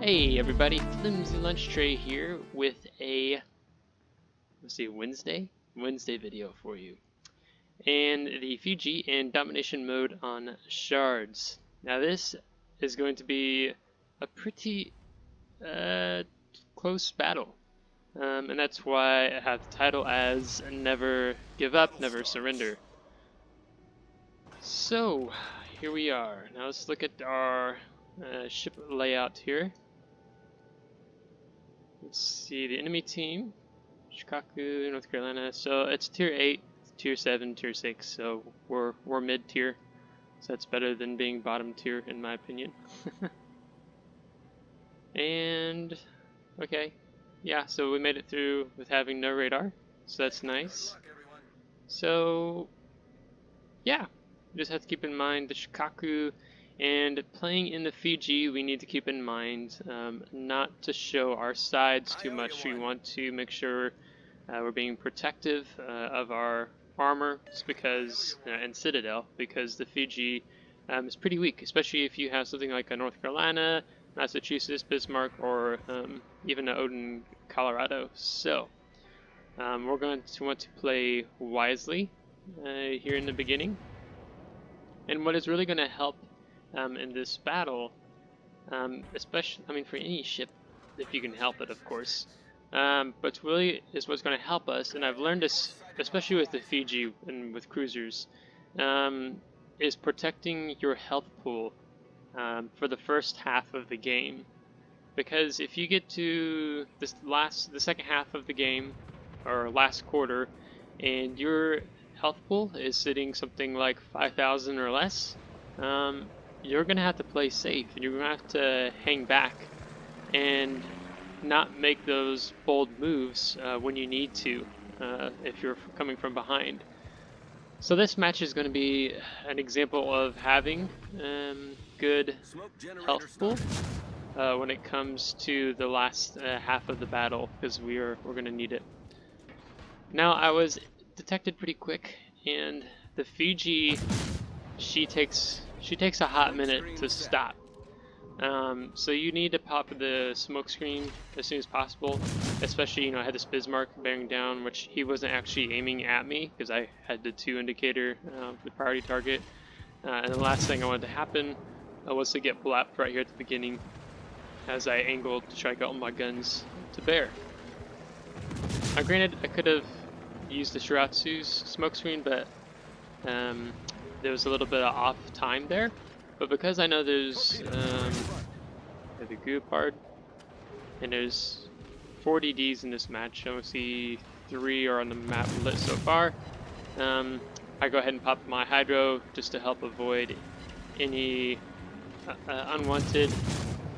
Hey everybody, Flimsy Lunch Tray here with a, let's see, Wednesday video for you. And the Fiji and domination mode on shards. Now this is going to be a pretty close battle. And that's why I have the title as Never Give Up, Never Surrender. So, here we are. Now let's look at our ship layout here. Let's see, the enemy team, Shikaku, North Carolina. So it's tier 8, tier 7, tier 6. So we're mid tier. So that's better than being bottom tier in my opinion. And okay, yeah. So we made it through with having no radar. So that's nice. So yeah, you just have to keep in mind the Shikaku. And playing in the Fiji, we need to keep in mind not to show our sides too much. We want to make sure we're being protective of our armor, because and Citadel, because the Fiji is pretty weak, especially if you have something like a North Carolina, Massachusetts, Bismarck, or even a Odin, Colorado. So we're going to want to play wisely here in the beginning. And what is really going to help in this battle, especially, I mean, for any ship, if you can help it, of course. But really is what's going to help us, and I've learned this, especially with the Fiji and with cruisers, is protecting your health pool for the first half of the game. Because if you get to the second half of the game, or last quarter, and your health pool is sitting something like 5,000 or less, you're gonna have to play safe, and you're gonna have to hang back and not make those bold moves when you need to, if you're coming from behind. So this match is going to be an example of having good health pool when it comes to the last half of the battle, because we're going to need it. Now I was detected pretty quick, and the Fiji, she takes a hot minute to stop. So you need to pop the smoke screen as soon as possible, especially, I had this Bismarck bearing down, which he wasn't actually aiming at me because I had the 2 indicator, the priority target. And the last thing I wanted to happen was to get blapped right here at the beginning as I angled to try to get all my guns to bear. Now granted, I could have used the Shiratsu's smoke screen, but there was a little bit of off time there. But because I know there's the Guepard, and there's 4 DDs in this match, I only see 3 are on the map lit so far, I go ahead and pop my Hydro just to help avoid any unwanted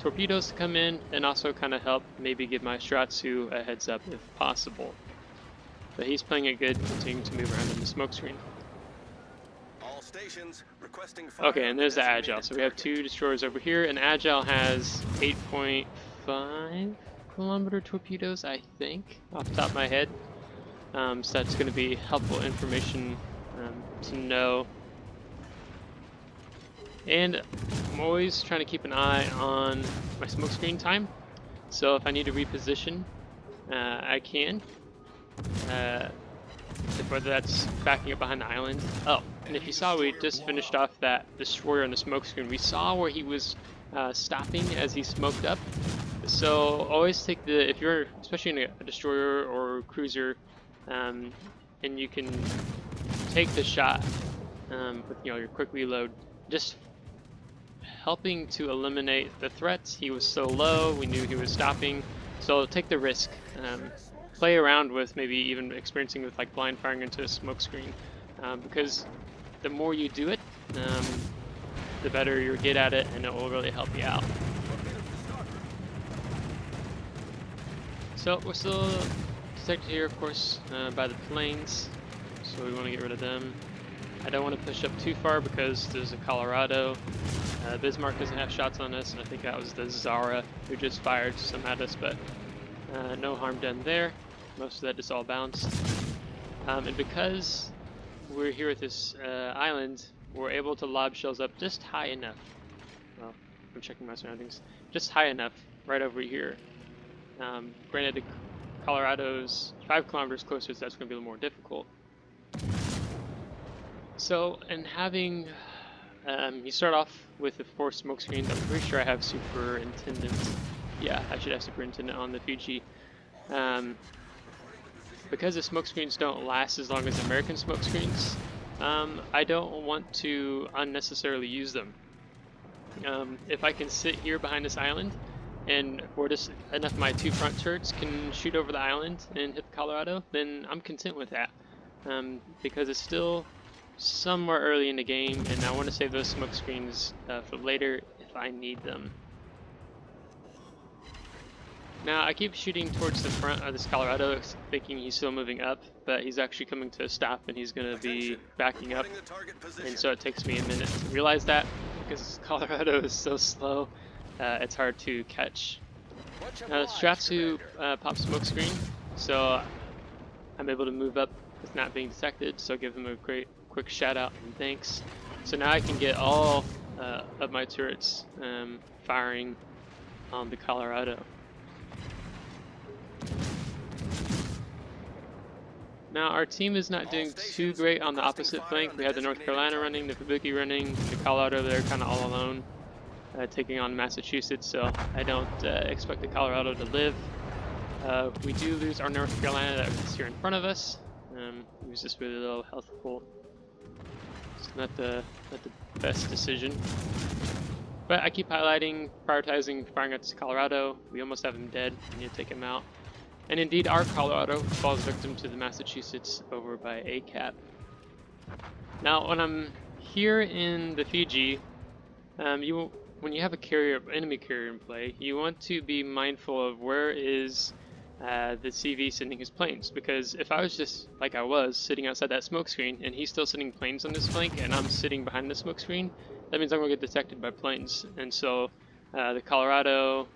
torpedoes to come in, and also kind of help maybe give my Shiratsu a heads up if possible. But he's playing it good, continuing to move around in the smoke screen. Okay, and there's the Agile. So we have 2 destroyers over here, and Agile has 8.5 kilometer torpedoes, I think, off the top of my head. So that's going to be helpful information to know. And I'm always trying to keep an eye on my smoke screen time. So if I need to reposition, I can. Whether that's backing up behind the island. Oh, and if you saw, we just finished off that destroyer on the smoke screen. We saw where he was stopping as he smoked up. So always take if you're especially in a destroyer or cruiser, and you can take the shot with your quick reload, just helping to eliminate the threats. He was so low, we knew he was stopping, so take the risk. Play around with maybe even experiencing with like blind firing into a smoke screen, because the more you do it, the better you get at it, and it will really help you out. So we're still detected here, of course, by the planes, so we want to get rid of them. I don't want to push up too far because there's a Colorado. Bismarck doesn't have shots on us, and I think that was the Zara who just fired some at us, but no harm done there. Most of that just all bounced. And because we're here at this island, we're able to lob shells up just high enough. Well, I'm checking my surroundings. Just high enough right over here. Granted, Colorado's 5 kilometers closer, so that's going to be a little more difficult. So, and having, you start off with the 4 smoke screens. I'm pretty sure I have superintendent. Yeah, I should have superintendent on the Fiji. Because the smoke screens don't last as long as American smoke screens, I don't want to unnecessarily use them. If I can sit here behind this island, or just enough of my 2 front turrets can shoot over the island and hit the Colorado, then I'm content with that. Because it's still somewhere early in the game, and I want to save those smoke screens for later if I need them. Now, I keep shooting towards the front of this Colorado, thinking he's still moving up, but he's actually coming to a stop and he's going to be backing up. And so it takes me a minute to realize that, because Colorado is so slow, it's hard to catch. Stratsu pops smoke screen, so I'm able to move up with not being detected, so I'll give him a quick shout out and thanks. So now I can get all of my turrets firing on the Colorado. Now our team is not doing too great on the opposite flank. We have the North Carolina running, the Fubuki running, the Colorado there kind of all alone, taking on Massachusetts, so I don't expect the Colorado to live. We do lose our North Carolina that's here in front of us. He was just really low health pool. It's not the best decision. But I keep highlighting, prioritizing firing at this Colorado. We almost have him dead. We need to take him out. And indeed, our Colorado falls victim to the Massachusetts over by ACAP. Now, when I'm here in the Fiji, when you have a enemy carrier in play, you want to be mindful of where is the CV sending his planes. Because if I was just like I was sitting outside that smoke screen, and he's still sending planes on this flank, and I'm sitting behind the smoke screen, that means I'm going to get detected by planes. And so the Colorado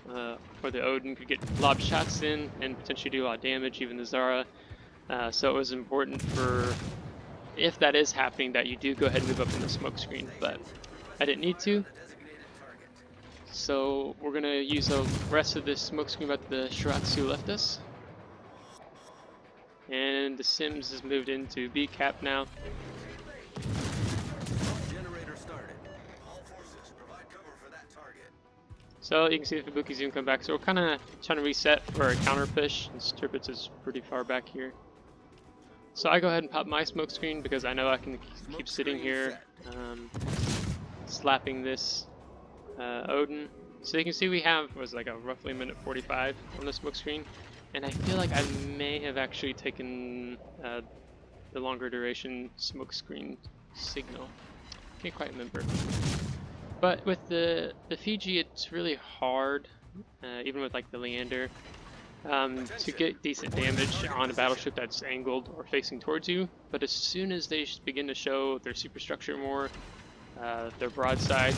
or the Odin could get lob shots in and potentially do a lot of damage, even the Zara. So it was important for, if that is happening, that you do go ahead and move up in the smoke screen, but I didn't need to. So we're going to use the rest of this smoke screen that the Shiratsu left us. And the Sims has moved into B cap now. So you can see the Fubuki's even come back. So we're kind of trying to reset for a counter push. This Tirpitz is pretty far back here. So I go ahead and pop my smoke screen because I know I can keep sitting here slapping this Odin. So you can see we have like a roughly minute 45 on the smoke screen. And I feel like I may have actually taken the longer duration smoke screen signal. Can't quite remember. But with the Fiji, it's really hard, even with like the Leander, to get decent damage on a battleship that's angled or facing towards you. But as soon as they begin to show their superstructure more, their broadside,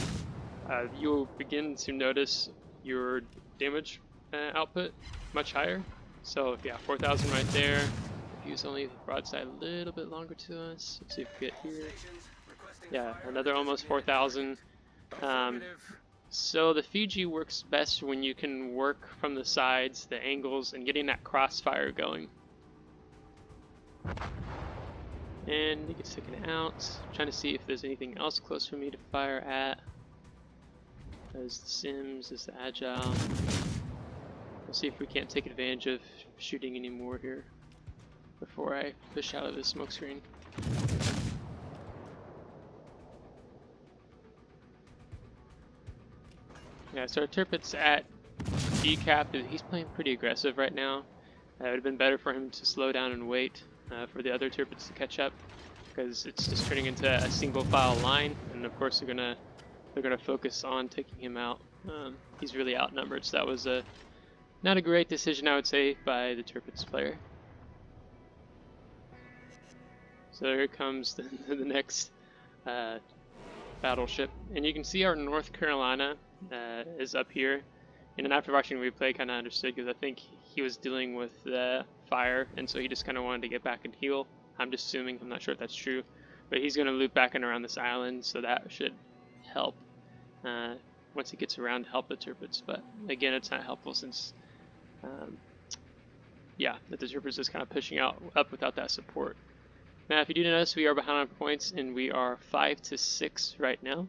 you'll begin to notice your damage output much higher. So yeah, 4,000 right there. Use only the broadside a little bit longer to us. Let's see if we get here. Yeah, another almost 4,000. So the Fiji works best when you can work from the sides, the angles, and getting that crossfire going. And he gets taken out. I'm trying to see if there's anything else close for me to fire at. There's the Sims, there's the Agile. We'll see if we can't take advantage of shooting any more here before I push out of the smoke screen. Yeah, so our Tirpitz at D cap, he's playing pretty aggressive right now. It would have been better for him to slow down and wait for the other Tirpitz to catch up, because it's just turning into a single file line, and of course they're gonna focus on taking him out. He's really outnumbered, so that was not a great decision, I would say, by the Tirpitz player. So here comes the next battleship, and you can see our North Carolina is up here. And then after watching the replay, kind of understood, because I think he was dealing with fire, and so he just kind of wanted to get back and heal. I'm just assuming, I'm not sure if that's true, but he's going to loop back and around this island, so that should help. once he gets around to help the turrets. But again, it's not helpful since, yeah, the turrets is kind of pushing out up without that support. Now, if you do notice, we are behind on points, and we are 5 to 6 right now.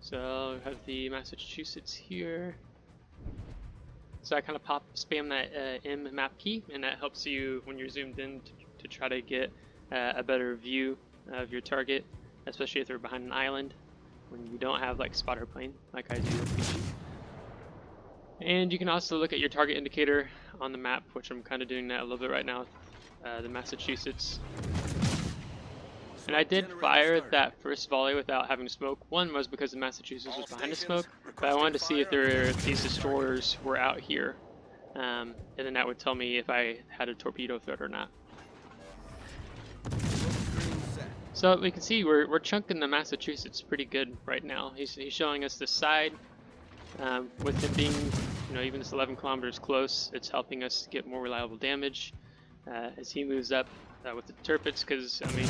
So we have the Massachusetts here. So I kind of spam that M map key, and that helps you when you're zoomed in to try to get a better view of your target, especially if they're behind an island, when you don't have like spotter plane like I do with Fiji. And you can also look at your target indicator on the map, which I'm kind of doing that a little bit right now with the Massachusetts. And I did fire that first volley without having smoke. One was because the Massachusetts was behind the smoke, but I wanted to see if these destroyers were out here, and then that would tell me if I had a torpedo threat or not. So we can see we're chunking the Massachusetts pretty good right now. He's showing us the side. With him being, even this 11 kilometers close, it's helping us get more reliable damage as he moves up with the turrets. Because I mean,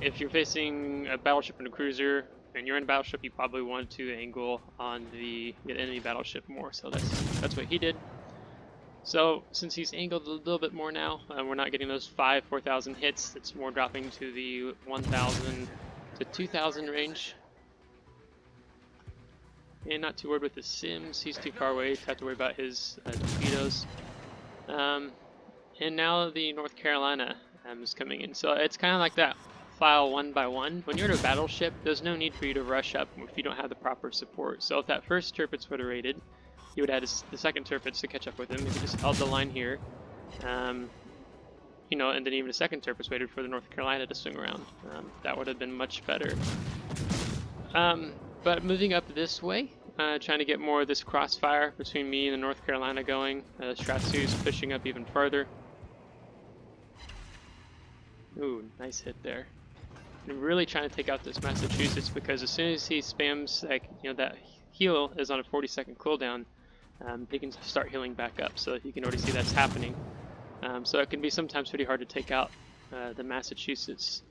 if you're facing a battleship and a cruiser, and you're in a battleship, you probably want to angle on the enemy battleship more. So that's what he did. So since he's angled a little bit more now, we're not getting those 4,000 hits. It's more dropping to the 1,000 to 2,000 range. And not too worried with the Sims, he's too far away to have to worry about his torpedoes. And now the North Carolina is coming in. So it's kind of like that file one by one. When you're in a battleship, there's no need for you to rush up if you don't have the proper support. So if that first turrets would have raided, you would have the second turrets to catch up with him. If you just held the line here, and then even the second turrets waited for the North Carolina to swing around. That would have been much better. But moving up this way, trying to get more of this crossfire between me and the North Carolina going. Stratsu is pushing up even further. Ooh, nice hit there. I'm really trying to take out this Massachusetts because as soon as he spams, that heal is on a 40-second cooldown, he can start healing back up. So you can already see that's happening. So it can be sometimes pretty hard to take out the Massachusetts.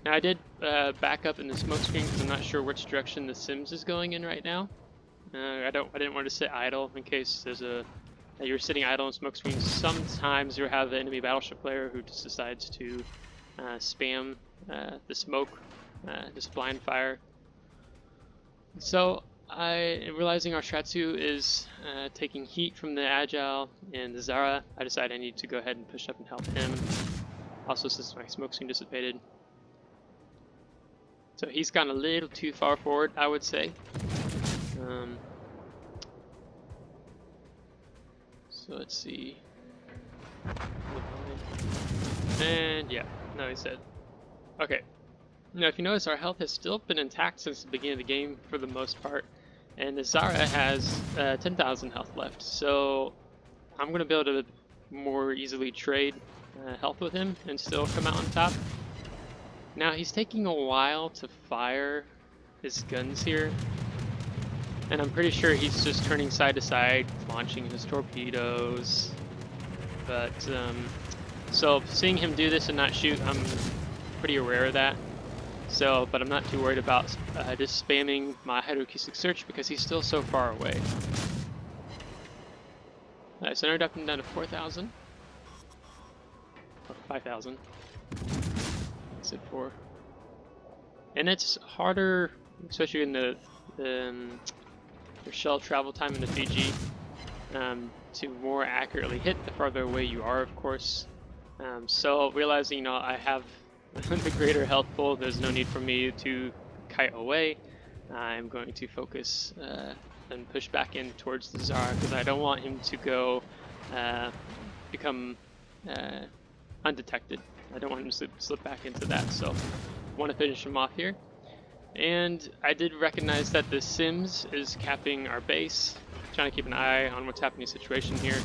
Now I did back up in the smoke screen because I'm not sure which direction the Sims is going in right now. I didn't want to sit idle in case you're sitting idle in smoke screen. Sometimes you have the enemy battleship player who just decides to spam the smoke, just blind fire. So realizing our Stratsu is taking heat from the Agile and the Zara, I decided I need to go ahead and push up and help him. Also, since my smoke screen dissipated. So he's gone a little too far forward, I would say. So let's see. And yeah, no, he's dead. Okay. Now, if you notice, our health has still been intact since the beginning of the game for the most part. And the Zara has 10,000 health left. So I'm going to be able to more easily trade health with him and still come out on top. Now he's taking a while to fire his guns here, and I'm pretty sure he's just turning side to side, launching his torpedoes. But so seeing him do this and not shoot, I'm pretty aware of that. So, but I'm not too worried about just spamming my hydroacoustic search because he's still so far away. Alright, so now we're dropping down to 4,000. Or 5,000. It for, and it's harder, especially in the your shell travel time in the Fiji, to more accurately hit the farther away you are, of course. So realizing I have the greater health pool, there's no need for me to kite away. I'm going to focus and push back in towards the Zara because I don't want him to go become undetected. I don't want him to slip back into that, so I want to finish him off here. And I did recognize that the Sims is capping our base, trying to keep an eye on what's happening in the situation here.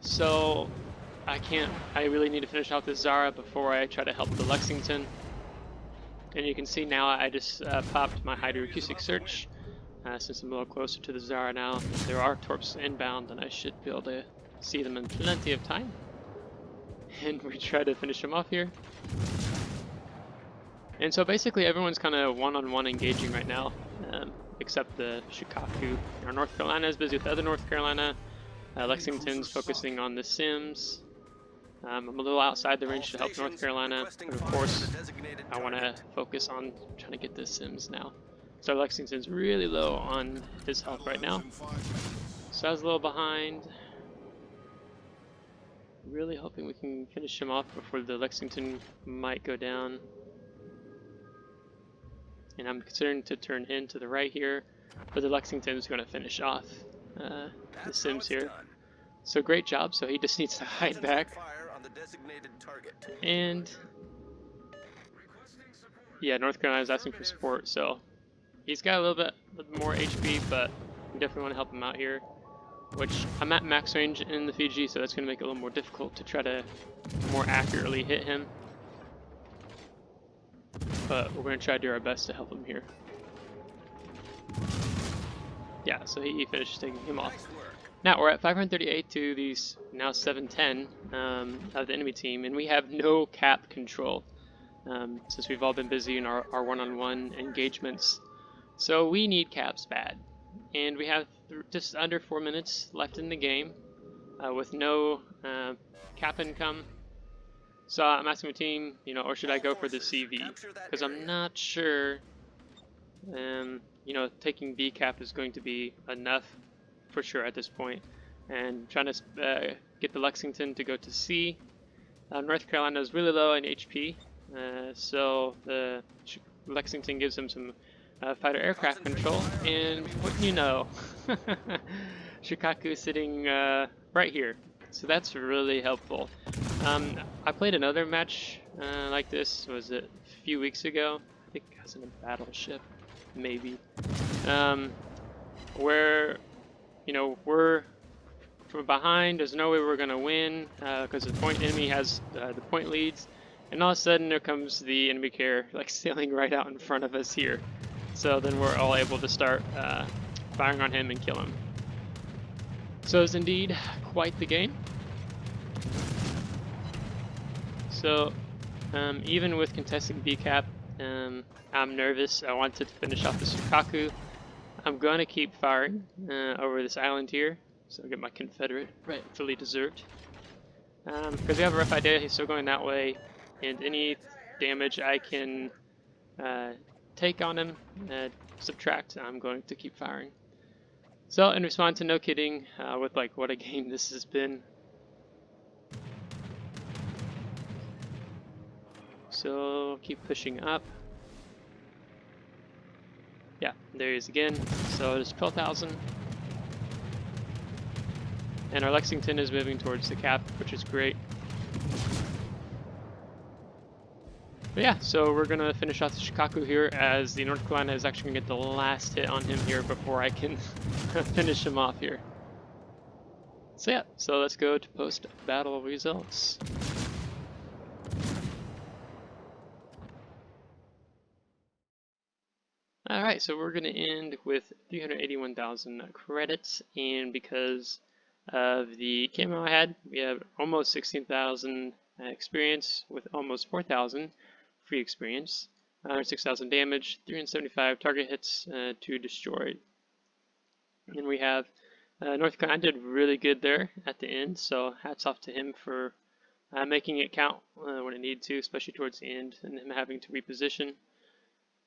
So I really need to finish off this Zara before I try to help the Lexington. And you can see now I just popped my hydroacoustic search since I'm a little closer to the Zara now. There are torps inbound and I should be able to see them in plenty of time. and we try to finish him off here. And so basically everyone's kind of one-on-one engaging right now, except the Shikaku. Our North Carolina is busy with the other North Carolina. Lexington's focusing on the Sims. I'm a little outside the range to help North Carolina, but of course I want to focus on trying to get the Sims now. So Lexington's really low on his health right now, so I was a little behind. Really hoping we can finish him off before the Lexington might go down. And I'm considering to turn in to the right here, but the Lexington is going to finish off the Sims here. So great job. So he just needs to hide back. And yeah, North Carolina is asking for support, so he's got a little bit more HP, but we definitely want to help him out here. Which I'm at max range in the Fiji, so that's going to make it a little more difficult to try to more accurately hit him. But we're going to try to do our best to help him here. Yeah, so he finished taking him off. Now we're at 538 to these now 710 of the enemy team, and we have no cap control since we've all been busy in our one-on-one engagements. So we need caps bad. And we have just under 4 minutes left in the game with no cap income. So I'm asking the team, or should I go for the CV? Because I'm not sure, taking B cap is going to be enough for sure at this point. And trying to get the Lexington to go to C. North Carolina is really low in HP, so the Lexington gives him some fighter aircraft control, and what you know, Shikaku is sitting right here, so that's really helpful. I played another match like this, was it a few weeks ago? I think I was in a battleship, maybe, where, we're from behind, there's no way we're going to win, because the enemy has the point leads, and all of a sudden there comes the enemy carrier, like sailing right out in front of us here. So then we're all able to start firing on him and kill him. So it's indeed quite the game. So even with contesting B cap, I'm nervous. I wanted to finish off the Shikaku. I'm going to keep firing over this island here, so I'll get my Confederate rightfully deserved. Because we have a rough idea, he's still going that way, and any damage I can take on him, subtract, I'm going to keep firing. So in response to no kidding, with like what a game this has been. So keep pushing up. Yeah, there he is again. So it's 12,000. And our Lexington is moving towards the cap, which is great. But yeah, so we're going to finish off the Shikaku here, as the North Carolina is actually going to get the last hit on him here before I can finish him off here. So yeah, so let's go to post-battle results. Alright, so we're going to end with 381,000 credits, and because of the camo I had, we have almost 16,000 experience with almost 4,000 free experience, 6,000 damage, 375 target hits to destroy. And we have North Carolina did really good there at the end, so hats off to him for making it count when it needed to, especially towards the end, and him having to reposition.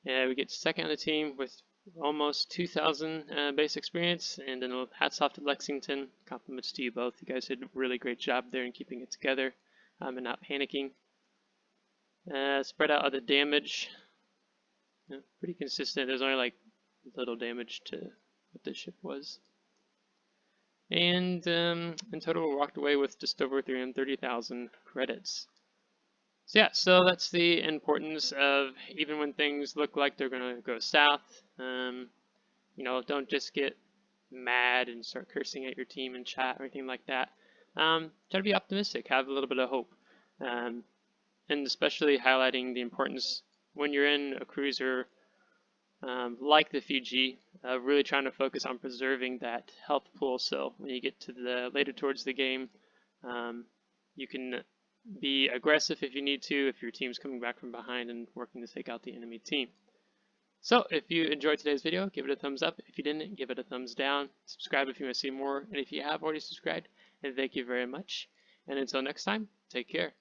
We get second on the team with almost 2,000 base experience, and then hats off to Lexington. Compliments to you both. You guys did a really great job there in keeping it together and not panicking. Spread out of the damage. Pretty consistent. There's only like little damage to what the ship was. And in total, we walked away with just over 330,000 credits. So yeah, so that's the importance of, even when things look like they're going to go south, don't just get mad and start cursing at your team in chat or anything like that. Try to be optimistic, have a little bit of hope, and especially highlighting the importance when you're in a cruiser like the Fiji, really trying to focus on preserving that health pool, so when you get to the later towards the game, you can be aggressive if you need to, if your team's coming back from behind and working to take out the enemy team. So if you enjoyed today's video, give it a thumbs up. If you didn't, give it a thumbs down. Subscribe if you want to see more. And if you have already subscribed, and thank you very much. And until next time, take care.